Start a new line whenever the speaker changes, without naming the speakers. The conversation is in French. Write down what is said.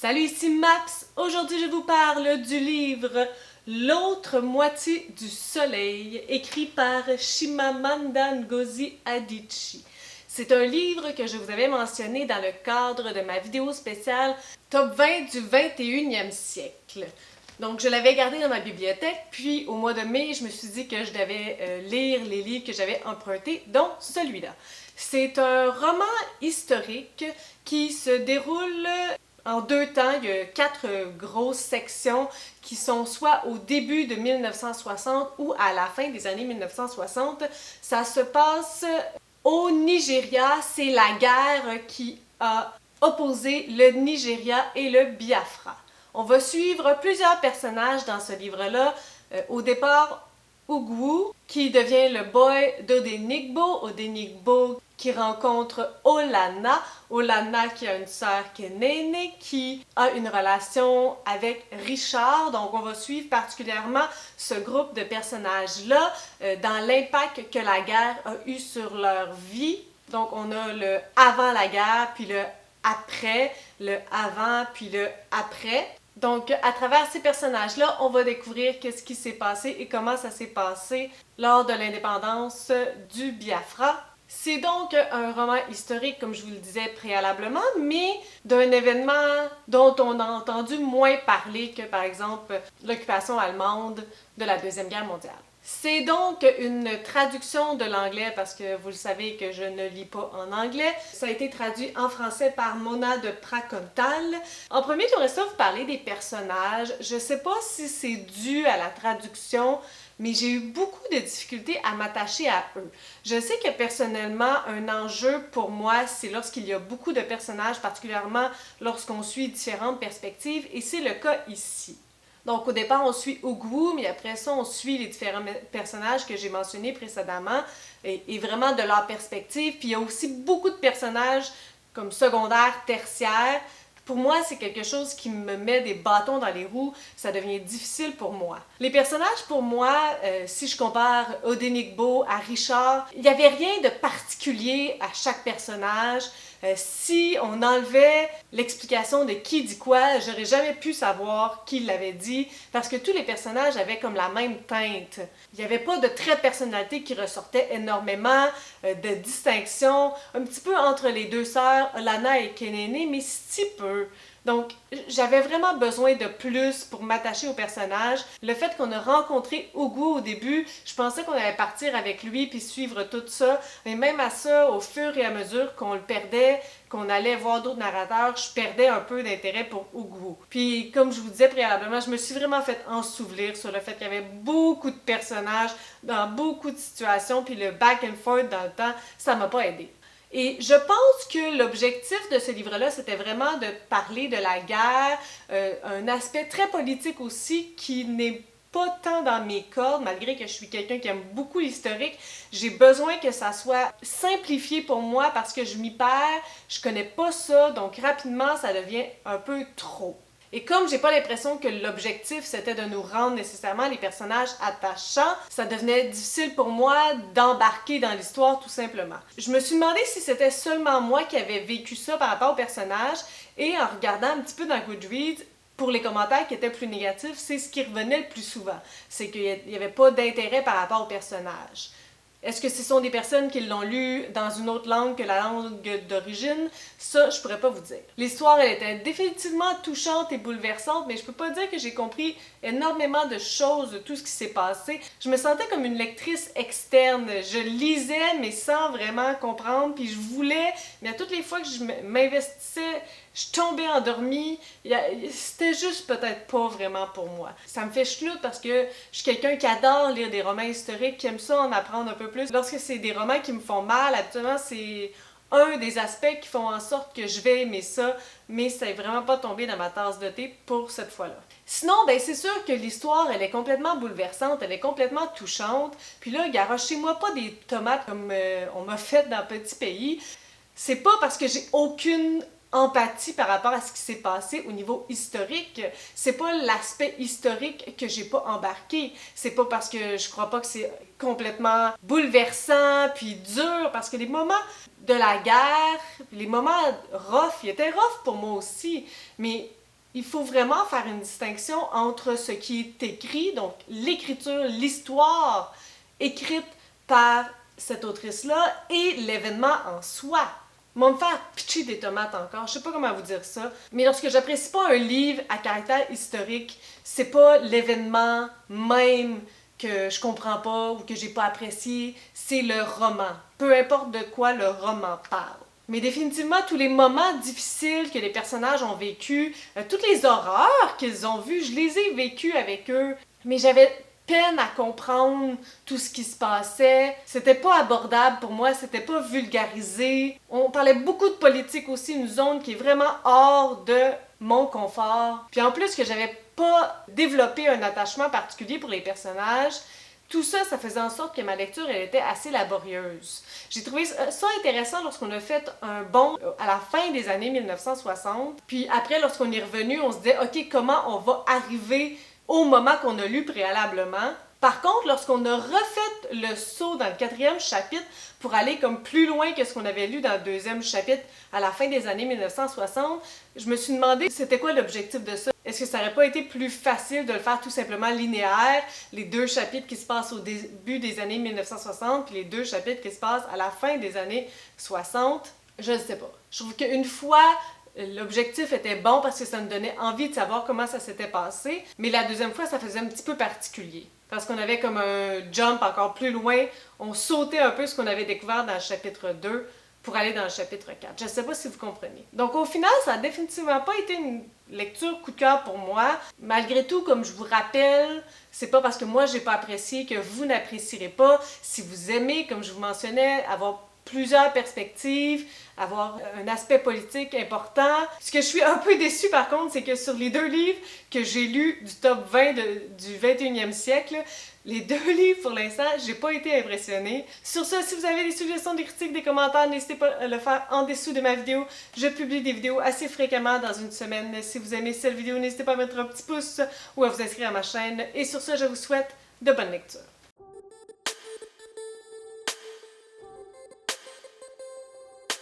Salut, ici Maps. Aujourd'hui, je vous parle du livre L'autre moitié du soleil, écrit par Chimamanda Ngozi Adichie. C'est un livre que je vous avais mentionné dans le cadre de ma vidéo spéciale Top 20 du 21e siècle. Donc, je l'avais gardé dans ma bibliothèque, puis au mois de mai, je me suis dit que je devais lire les livres que j'avais empruntés, dont celui-là. C'est un roman historique qui se déroule en deux temps. Il y a quatre grosses sections qui sont soit au début de 1960 ou à la fin des années 1960. Ça se passe au Nigeria. C'est la guerre qui a opposé le Nigeria et le Biafra. On va suivre plusieurs personnages dans ce livre-là. Au départ, Ugwu, qui devient le boy d'Odenigbo. Odenigbo qui rencontre Olana. Olana qui a une sœur qui est Néné, qui a une relation avec Richard. Donc on va suivre particulièrement ce groupe de personnages-là dans l'impact que la guerre a eu sur leur vie. Donc on a le avant la guerre, puis le après, le avant, puis le après. Donc, à travers ces personnages-là, on va découvrir qu'est-ce qui s'est passé et comment ça s'est passé lors de l'indépendance du Biafra. C'est donc un roman historique, comme je vous le disais préalablement, mais d'un événement dont on a entendu moins parler que, par exemple, l'occupation allemande de la Deuxième Guerre mondiale. C'est donc une traduction de l'anglais parce que vous le savez que je ne lis pas en anglais. Ça a été traduit en français par Mona de Pracontal. En premier, j'aimerais ça vous parler des personnages. Je sais pas si c'est dû à la traduction, mais j'ai eu beaucoup de difficultés à m'attacher à eux. Je sais que personnellement, un enjeu pour moi, c'est lorsqu'il y a beaucoup de personnages, particulièrement lorsqu'on suit différentes perspectives, et c'est le cas ici. Donc au départ, on suit Ugwu, mais après ça, on suit les différents personnages que j'ai mentionnés précédemment, et vraiment de leur perspective. Puis il y a aussi beaucoup de personnages comme secondaires, tertiaires. Pour moi, c'est quelque chose qui me met des bâtons dans les roues, ça devient difficile pour moi. Les personnages, pour moi, si je compare Odenigbo à Richard, il n'y avait rien de particulier à chaque personnage. Si on enlevait l'explication de qui dit quoi, j'aurais jamais pu savoir qui l'avait dit, parce que tous les personnages avaient comme la même teinte. Il n'y avait pas de trait de personnalité qui ressortait énormément, de distinction, un petit peu entre les deux sœurs, Olana et Kenene, mais si peu. Donc, j'avais vraiment besoin de plus pour m'attacher au personnage. Le fait qu'on a rencontré Ugwu au début, je pensais qu'on allait partir avec lui puis suivre tout ça. Mais même à ça, au fur et à mesure qu'on le perdait, qu'on allait voir d'autres narrateurs, je perdais un peu d'intérêt pour Ugwu. Puis, comme je vous disais préalablement, je me suis vraiment fait ensevelir sur le fait qu'il y avait beaucoup de personnages dans beaucoup de situations, puis le back and forth dans le temps, ça m'a pas aidé. Et je pense que l'objectif de ce livre-là, c'était vraiment de parler de la guerre, un aspect très politique aussi qui n'est pas tant dans mes cordes, malgré que je suis quelqu'un qui aime beaucoup l'historique. J'ai besoin que ça soit simplifié pour moi parce que je m'y perds, je connais pas ça, donc rapidement ça devient un peu trop. Et comme j'ai pas l'impression que l'objectif c'était de nous rendre nécessairement les personnages attachants, ça devenait difficile pour moi d'embarquer dans l'histoire tout simplement. Je me suis demandé si c'était seulement moi qui avais vécu ça par rapport aux personnages, et en regardant un petit peu dans Goodreads, pour les commentaires qui étaient plus négatifs, c'est ce qui revenait le plus souvent. C'est qu'il n'y avait pas d'intérêt par rapport aux personnages. Est-ce que ce sont des personnes qui l'ont lu dans une autre langue que la langue d'origine? Ça, je pourrais pas vous dire. L'histoire, elle était définitivement touchante et bouleversante, mais je peux pas dire que j'ai compris énormément de choses de tout ce qui s'est passé. Je me sentais comme une lectrice externe. Je lisais, mais sans vraiment comprendre, puis je voulais, mais à toutes les fois que je m'investissais, je tombais endormie. C'était juste peut-être pas vraiment pour moi. Ça me fait chenoute parce que je suis quelqu'un qui adore lire des romans historiques, qui aime ça en apprendre un peu plus. Lorsque c'est des romans qui me font mal, habituellement c'est un des aspects qui font en sorte que je vais aimer ça, mais ça n'est vraiment pas tombé dans ma tasse de thé pour cette fois-là. Sinon, ben c'est sûr que l'histoire, elle est complètement bouleversante, elle est complètement touchante. Puis là, garochez-moi pas des tomates comme on m'a fait dans Petit Pays. C'est pas parce que j'ai aucune empathie par rapport à ce qui s'est passé au niveau historique. C'est pas l'aspect historique que j'ai pas embarqué. C'est pas parce que je crois pas que c'est complètement bouleversant puis dur, parce que les moments de la guerre, les moments rough, ils étaient rough pour moi aussi, mais Il faut vraiment faire une distinction entre ce qui est écrit, donc l'écriture, l'histoire écrite par cette autrice-là, et l'événement en soi. Ils vont me faire pitcher des tomates encore, je sais pas comment vous dire ça, mais lorsque j'apprécie pas un livre à caractère historique, c'est pas l'événement même que je comprends pas ou que j'ai pas apprécié, c'est le roman. Peu importe de quoi le roman parle. Mais définitivement, tous les moments difficiles que les personnages ont vécus, toutes les horreurs qu'ils ont vues, je les ai vécues avec eux. Mais j'avais peine à comprendre tout ce qui se passait. C'était pas abordable pour moi, c'était pas vulgarisé. On parlait beaucoup de politique aussi, une zone qui est vraiment hors de mon confort. Puis en plus que j'avais pas développé un attachement particulier pour les personnages, tout ça, ça faisait en sorte que ma lecture, elle était assez laborieuse. J'ai trouvé ça intéressant lorsqu'on a fait un bond à la fin des années 1960. Puis après, lorsqu'on est revenu, on se disait, OK, comment on va arriver au moment qu'on a lu préalablement? Par contre, lorsqu'on a refait le saut dans le 4e chapitre pour aller comme plus loin que ce qu'on avait lu dans le 2e chapitre à la fin des années 1960, je me suis demandé c'était quoi l'objectif de ça. Est-ce que ça n'aurait pas été plus facile de le faire tout simplement linéaire, les 2 chapitres qui se passent au début des années 1960 puis les 2 chapitres qui se passent à la fin des années 60? Je ne sais pas. Je trouve qu'une fois, l'objectif était bon parce que ça me donnait envie de savoir comment ça s'était passé, mais la deuxième fois, ça faisait un petit peu particulier. Parce qu'on avait comme un jump encore plus loin, on sautait un peu ce qu'on avait découvert dans le chapitre 2 pour aller dans le chapitre 4. Je ne sais pas si vous comprenez. Donc au final, ça n'a définitivement pas été une lecture coup de cœur pour moi. Malgré tout, comme je vous rappelle, c'est pas parce que moi j'ai pas apprécié que vous n'apprécierez pas. Si vous aimez, comme je vous mentionnais, avoir plusieurs perspectives, avoir un aspect politique important. Ce que je suis un peu déçue par contre, c'est que sur les 2 livres que j'ai lus du top 20 du 21e siècle, les 2 livres pour l'instant, j'ai pas été impressionnée. Sur ce, si vous avez des suggestions, des critiques, des commentaires, n'hésitez pas à le faire en dessous de ma vidéo. Je publie des vidéos assez fréquemment dans une semaine. Si vous aimez cette vidéo, n'hésitez pas à mettre un petit pouce ou à vous inscrire à ma chaîne. Et sur ce, je vous souhaite de bonnes lectures.